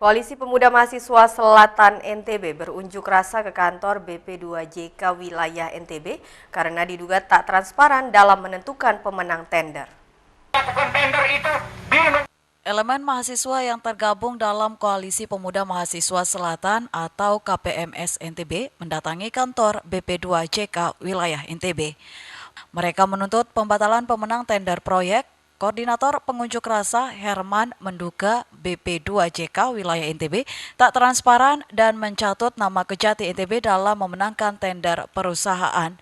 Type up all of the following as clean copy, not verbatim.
Koalisi Pemuda Mahasiswa Selatan NTB berunjuk rasa ke kantor BP2JK wilayah NTB karena diduga tak transparan dalam menentukan pemenang tender. Elemen mahasiswa yang tergabung dalam Koalisi Pemuda Mahasiswa Selatan atau KPMS NTB mendatangi kantor BP2JK wilayah NTB. Mereka menuntut pembatalan pemenang tender proyek. Koordinator pengunjuk rasa Herman menduga BP2JK wilayah NTB tak transparan dan mencatut nama Kejati NTB dalam memenangkan tender perusahaan.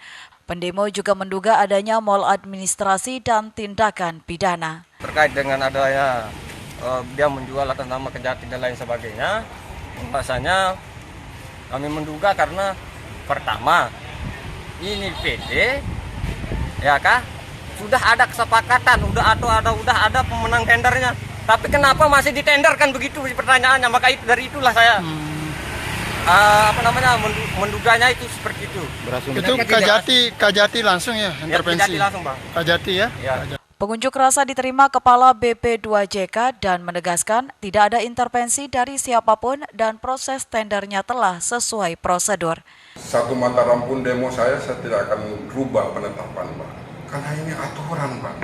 Pendemo juga menduga adanya maladministrasi dan tindakan pidana. Terkait dengan adanya dia menjual atas nama Kejati dan lain sebagainya, bahasanya kami menduga karena pertama ini PT, ya kah? Sudah ada kesepakatan, udah ada pemenang tendernya. Tapi kenapa masih ditenderkan begitu pertanyaannya? Maka dari itulah saya menduganya itu seperti itu. Itu Kejati langsung ya intervensi. Kejati langsung, Bang. Kejati ya. Pengunjuk rasa diterima Kepala BP2JK dan menegaskan tidak ada intervensi dari siapapun dan proses tendernya telah sesuai prosedur. Satu Mataram pun demo saya tidak akan rubah penetapan, Pak. Karena ini aturan, Pak.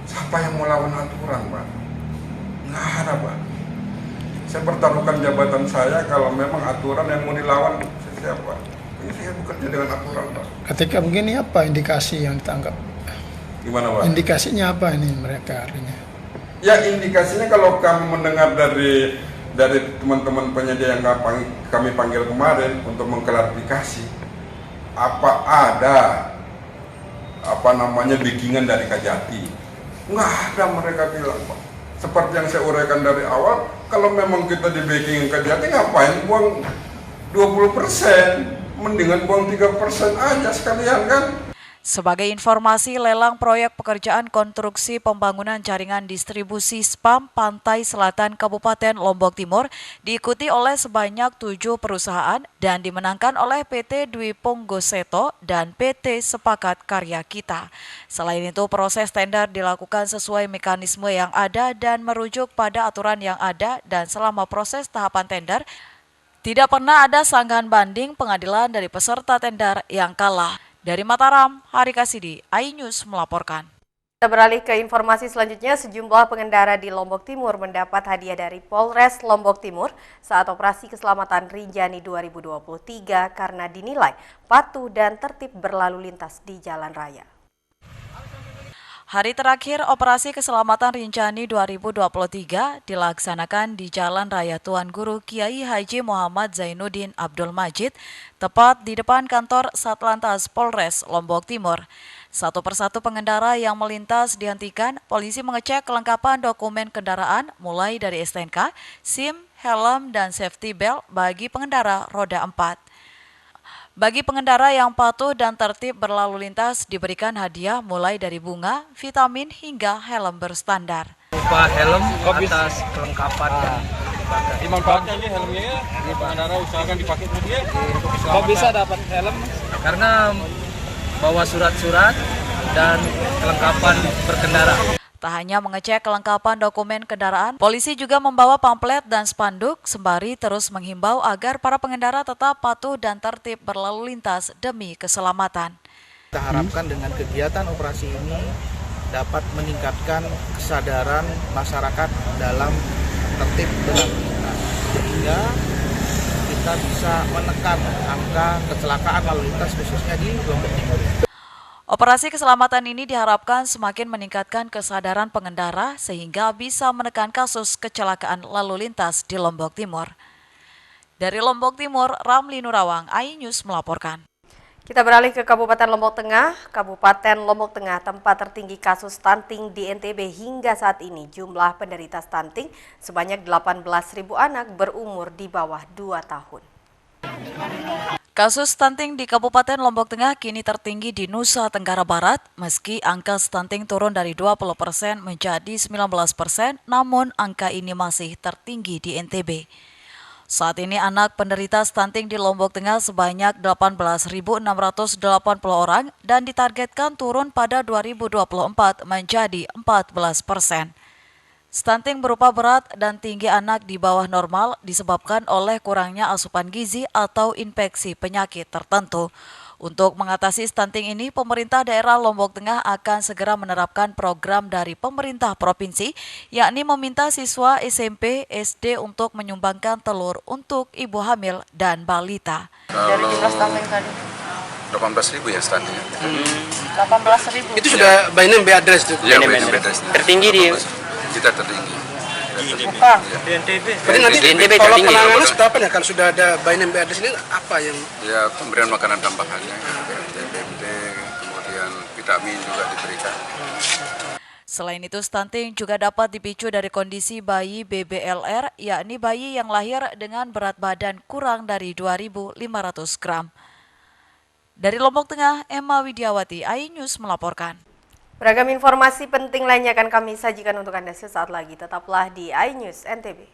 Siapa yang mau lawan aturan, Pak? Nggak ada, Pak. Saya pertaruhkan jabatan saya kalau memang aturan yang mau dilawan siapa. Ini saya bekerja dengan aturan, Pak. Ketika begini apa indikasi yang ditangkap? Gimana, Pak? Indikasinya apa ini mereka artinya? Ya, indikasinya kalau kami mendengar dari teman-teman penyedia yang kami panggil kemarin untuk mengklarifikasi apa ada backingan dari Kejati. Nggak ada, mereka bilang, Pak. Seperti yang saya uraikan dari awal, kalau memang kita di backing Kejati, ngapain buang 20%? Mendingan buang 3% aja sekalian, kan? Sebagai informasi, lelang proyek pekerjaan konstruksi pembangunan jaringan distribusi spam Pantai Selatan Kabupaten Lombok Timur diikuti oleh sebanyak 7 perusahaan dan dimenangkan oleh PT Dwi Ponggoseto dan PT Sepakat Karya Kita. Selain itu, proses tender dilakukan sesuai mekanisme yang ada dan merujuk pada aturan yang ada, dan selama proses tahapan tender, tidak pernah ada sanggahan banding pengadilan dari peserta tender yang kalah. Dari Mataram, Hari Kasidi, iNews melaporkan. Kita beralih ke informasi selanjutnya. Sejumlah pengendara di Lombok Timur mendapat hadiah dari Polres Lombok Timur saat operasi keselamatan Rinjani 2023 karena dinilai patuh dan tertib berlalu lintas di jalan raya. Hari terakhir operasi keselamatan Rinjani 2023 dilaksanakan di Jalan Raya Tuan Guru Kiai Haji Muhammad Zainuddin Abdul Majid, tepat di depan kantor Satlantas Polres Lombok Timur. Satu persatu pengendara yang melintas dihentikan, polisi mengecek kelengkapan dokumen kendaraan mulai dari STNK, SIM, helm, dan safety belt bagi pengendara roda 4. Bagi pengendara yang patuh dan tertib berlalu lintas diberikan hadiah mulai dari bunga, vitamin, hingga helm berstandar. Berupa helm atas kelengkapan yang dimanfaatkan ini helmnya ya, ini pengendara usahakan dipakai terus ya. Kok bisa dapat helm? Karena bawa surat-surat dan kelengkapan berkendara. Tak hanya mengecek kelengkapan dokumen kendaraan, polisi juga membawa pamflet dan spanduk sembari terus menghimbau agar para pengendara tetap patuh dan tertib berlalu lintas demi keselamatan. Kita harapkan dengan kegiatan operasi ini dapat meningkatkan kesadaran masyarakat dalam tertib berlalu lintas, sehingga kita bisa menekan angka kecelakaan lalu lintas khususnya di Lombok Timur. Operasi keselamatan ini diharapkan semakin meningkatkan kesadaran pengendara sehingga bisa menekan kasus kecelakaan lalu lintas di Lombok Timur. Dari Lombok Timur, Ramli Nurawang, iNews melaporkan. Kita beralih ke Kabupaten Lombok Tengah. Kabupaten Lombok Tengah, tempat tertinggi kasus stunting di NTB hingga saat ini. Jumlah penderita stunting sebanyak 18.000 anak berumur di bawah 2 tahun. Kasus stunting di Kabupaten Lombok Tengah kini tertinggi di Nusa Tenggara Barat. Meski angka stunting turun dari 20% menjadi 19%, namun angka ini masih tertinggi di NTB. Saat ini anak penderita stunting di Lombok Tengah sebanyak 18.680 orang dan ditargetkan turun pada 2024 menjadi 14%. Stunting berupa berat dan tinggi anak di bawah normal disebabkan oleh kurangnya asupan gizi atau infeksi penyakit tertentu. Untuk mengatasi stunting ini, pemerintah daerah Lombok Tengah akan segera menerapkan program dari pemerintah provinsi, yakni meminta siswa SMP, SD untuk menyumbangkan telur untuk ibu hamil dan balita. Dari jumlah stunting tadi? 18.000 ya stunting. 18.000. Itu sudah by name, by address tuh. Iya, by name, by address. Tertinggi di Kita tertinggi. Bukan. Berarti nanti kalau penanganan sudah apa ya? Kalau sudah ada by name, by address ini apa yang? Ya, pemberian makanan tambahannya, BMT, kemudian vitamin juga diberikan. Selain itu, stunting juga dapat dipicu dari kondisi bayi BBLR, yakni bayi yang lahir dengan berat badan kurang dari 2.500 gram. Dari Lombok Tengah, Emma Widiawati, iNews melaporkan. Beragam informasi penting lainnya akan kami sajikan untuk Anda sesaat lagi. Tetaplah di iNews NTB.